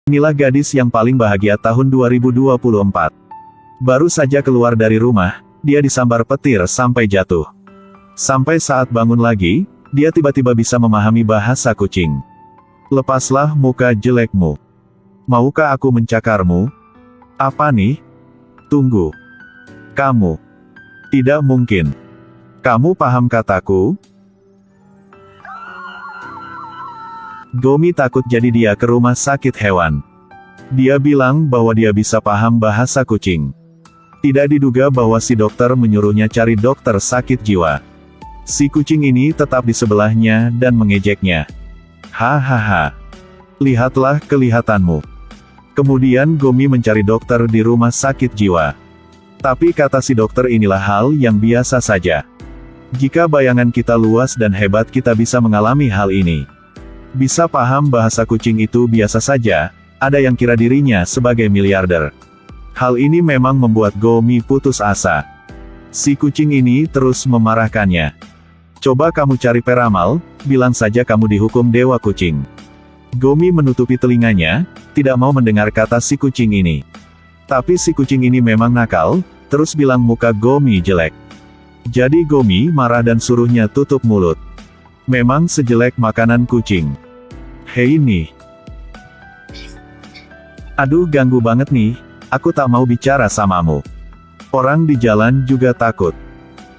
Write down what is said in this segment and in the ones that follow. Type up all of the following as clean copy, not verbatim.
Inilah gadis yang paling bahagia tahun 2024. Baru saja keluar dari rumah, dia disambar petir sampai jatuh. Sampai saat bangun lagi, dia tiba-tiba bisa memahami bahasa kucing. Lepaslah muka jelekmu. Maukah aku mencakarmu? Apa nih? Tunggu. Kamu. Tidak mungkin. Kamu paham kataku? Gomi takut jadi dia ke rumah sakit hewan. Dia bilang bahwa dia bisa paham bahasa kucing. Tidak diduga bahwa si dokter menyuruhnya cari dokter sakit jiwa. Si kucing ini tetap di sebelahnya dan mengejeknya. Hahaha. Lihatlah kelihatanmu. Kemudian Gomi mencari dokter di rumah sakit jiwa. Tapi kata si dokter inilah hal yang biasa saja. Jika bayangan kita luas dan hebat kita bisa mengalami hal ini. Bisa paham bahasa kucing itu biasa saja, ada yang kira dirinya sebagai miliarder. Hal ini memang membuat Gomi putus asa. Si kucing ini terus memarahkannya. Coba kamu cari peramal, bilang saja kamu dihukum dewa kucing. Gomi menutupi telinganya, tidak mau mendengar kata si kucing ini. Tapi si kucing ini memang nakal, terus bilang muka Gomi jelek. Jadi Gomi marah dan suruhnya tutup mulut. Memang sejelek makanan kucing. Hei nih. Aduh ganggu banget nih, aku tak mau bicara samamu. Orang di jalan juga takut.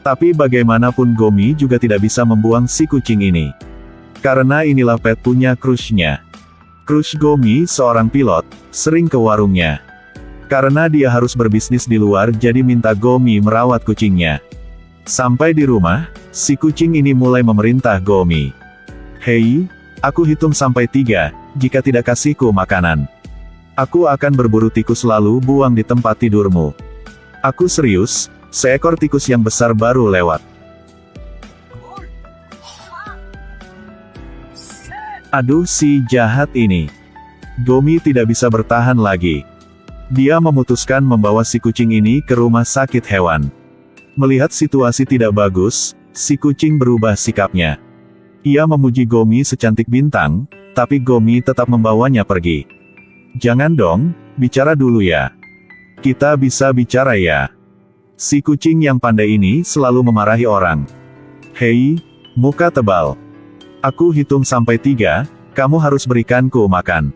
Tapi bagaimanapun Gomi juga tidak bisa membuang si kucing ini. Karena inilah pet punya crush-nya. Crush Gomi seorang pilot, sering ke warungnya. Karena dia harus berbisnis di luar jadi minta Gomi merawat kucingnya. Sampai di rumah, si kucing ini mulai memerintah Gomi. Hei, aku hitung sampai 3, jika tidak kasihku makanan. Aku akan berburu tikus lalu buang di tempat tidurmu. Aku serius, seekor tikus yang besar baru lewat. Aduh si jahat ini. Gomi tidak bisa bertahan lagi. Dia memutuskan membawa si kucing ini ke rumah sakit hewan. Melihat situasi tidak bagus, si kucing berubah sikapnya. Ia memuji Gomi secantik bintang, tapi Gomi tetap membawanya pergi. Jangan dong, bicara dulu ya. Kita bisa bicara ya. Si kucing yang pandai ini selalu memarahi orang. Hei, muka tebal. Aku hitung sampai 3, kamu harus berikanku makan.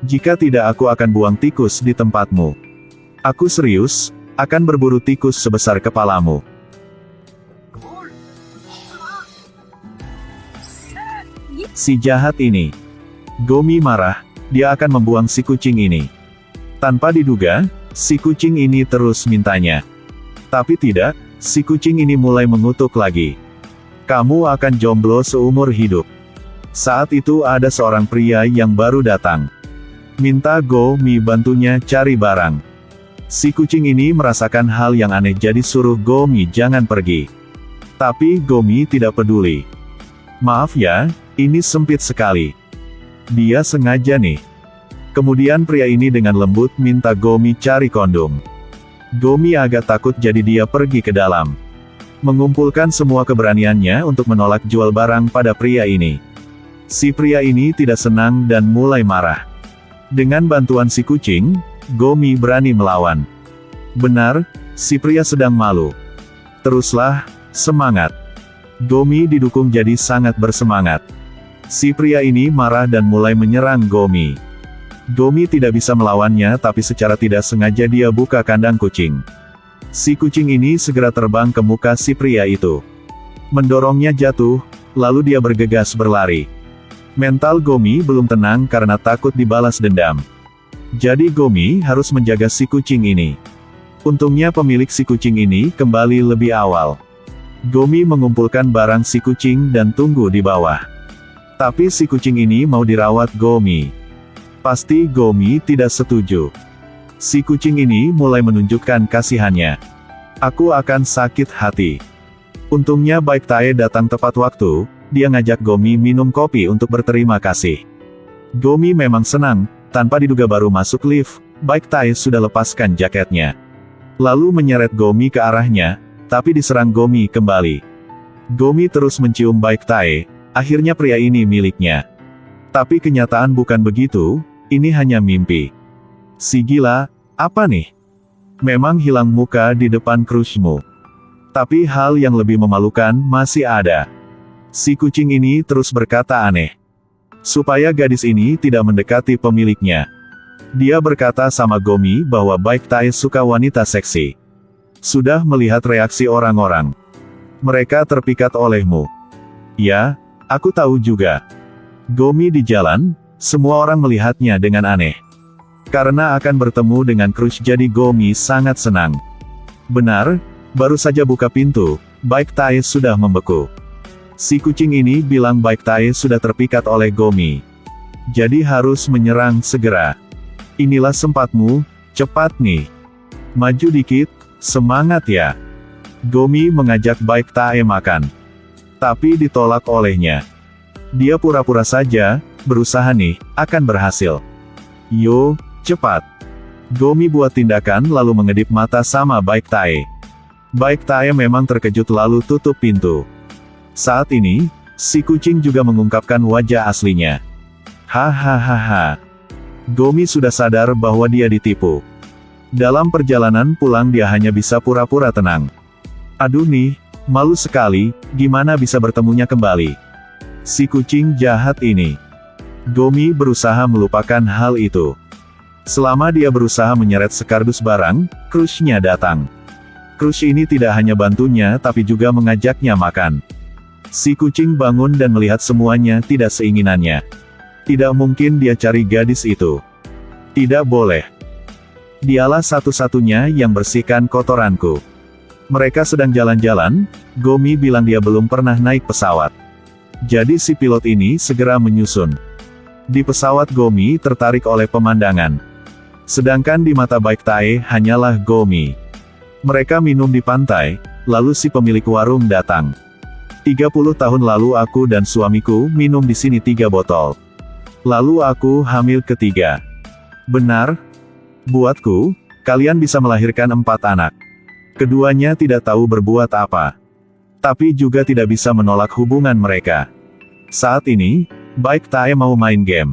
Jika tidak aku akan buang tikus di tempatmu. Aku serius, akan berburu tikus sebesar kepalamu. Si jahat ini. Gomi marah, dia akan membuang si kucing ini. Tanpa diduga, si kucing ini terus mintanya. Tapi tidak, si kucing ini mulai mengutuk lagi. Kamu akan jomblo seumur hidup. Saat itu ada seorang pria yang baru datang. Minta Gomi bantunya cari barang. Si kucing ini merasakan hal yang aneh jadi suruh Gomi jangan pergi. Tapi Gomi tidak peduli. Maaf ya, ini sempit sekali. Dia sengaja nih. Kemudian pria ini dengan lembut minta Gomi cari kondom. Gomi agak takut jadi dia pergi ke dalam. Mengumpulkan semua keberaniannya untuk menolak jual barang pada pria ini. Si pria ini tidak senang dan mulai marah. Dengan bantuan si kucing, Gomi berani melawan. Benar, si pria sedang malu. Teruslah, semangat. Gomi didukung jadi sangat bersemangat. Si pria ini marah dan mulai menyerang Gomi. Gomi tidak bisa melawannya tapi secara tidak sengaja dia buka kandang kucing. Si kucing ini segera terbang ke muka si pria itu. Mendorongnya jatuh, lalu dia bergegas berlari. Mental Gomi belum tenang karena takut dibalas dendam. Jadi Gomi harus menjaga si kucing ini. Untungnya pemilik si kucing ini kembali lebih awal. Gomi mengumpulkan barang si kucing dan tunggu di bawah. Tapi si kucing ini mau dirawat Gomi. Pasti Gomi tidak setuju. Si kucing ini mulai menunjukkan kasihannya. Aku akan sakit hati. Untungnya Baik Tae datang tepat waktu, dia ngajak Gomi minum kopi untuk berterima kasih. Gomi memang senang. Tanpa diduga baru masuk lift, Baik Tae sudah lepaskan jaketnya. Lalu menyeret Gomi ke arahnya, tapi diserang Gomi kembali. Gomi terus mencium Baik Tae, akhirnya pria ini miliknya. Tapi kenyataan bukan begitu, Ini hanya mimpi. Si gila, apa nih? Memang hilang muka di depan crushmu. Tapi hal yang lebih memalukan masih ada. Si kucing ini terus berkata aneh. Supaya gadis ini tidak mendekati pemiliknya. Dia berkata sama Gomi bahwa Baik Tae suka wanita seksi. Sudah melihat reaksi orang-orang. Mereka terpikat olehmu. Ya, aku tahu juga. Gomi di jalan, semua orang melihatnya dengan aneh. Karena akan bertemu dengan crush jadi Gomi sangat senang. Benar, baru saja buka pintu, Baik Tae sudah membeku. Si kucing ini bilang Baik Tae sudah terpikat oleh Gomi. Jadi harus menyerang segera. Inilah sempatmu, cepat nih. Maju dikit, semangat ya. Gomi mengajak Baik Tae makan. Tapi ditolak olehnya. Dia pura-pura saja, berusaha nih, akan berhasil. Yo, cepat. Gomi buat tindakan lalu mengedip mata sama Baik Tae. Baik Tae memang terkejut lalu tutup pintu. Saat ini, si kucing juga mengungkapkan wajah aslinya. Hahaha. Gomi sudah sadar bahwa dia ditipu. Dalam perjalanan pulang dia hanya bisa pura-pura tenang. Aduh nih, malu sekali, gimana bisa bertemunya kembali. Si kucing jahat ini. Gomi berusaha melupakan hal itu. Selama dia berusaha menyeret sekardus barang, crushnya datang. Crush ini tidak hanya bantunya tapi juga mengajaknya makan. Si kucing bangun dan melihat semuanya tidak seinginannya. Tidak mungkin dia cari gadis itu. Tidak boleh. Dialah satu-satunya yang bersihkan kotoranku. Mereka sedang jalan-jalan, Gomi bilang dia belum pernah naik pesawat. Jadi si pilot ini segera menyusun. Di pesawat Gomi tertarik oleh pemandangan. Sedangkan di mata Baik Tae hanyalah Gomi. Mereka minum di pantai, lalu si pemilik warung datang. 30 tahun lalu aku dan suamiku minum di sini 3 botol. Lalu aku hamil ketiga. Benar? Buatku, kalian bisa melahirkan 4 anak. Keduanya tidak tahu berbuat apa. Tapi juga tidak bisa menolak hubungan mereka. Saat ini, Baik Tae mau main game.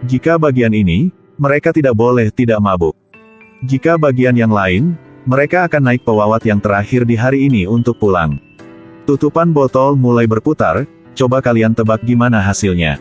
Jika bagian ini, mereka tidak boleh tidak mabuk. Jika bagian yang lain, mereka akan naik pewawat yang terakhir di hari ini untuk pulang. Tutupan botol mulai berputar, coba kalian tebak gimana hasilnya.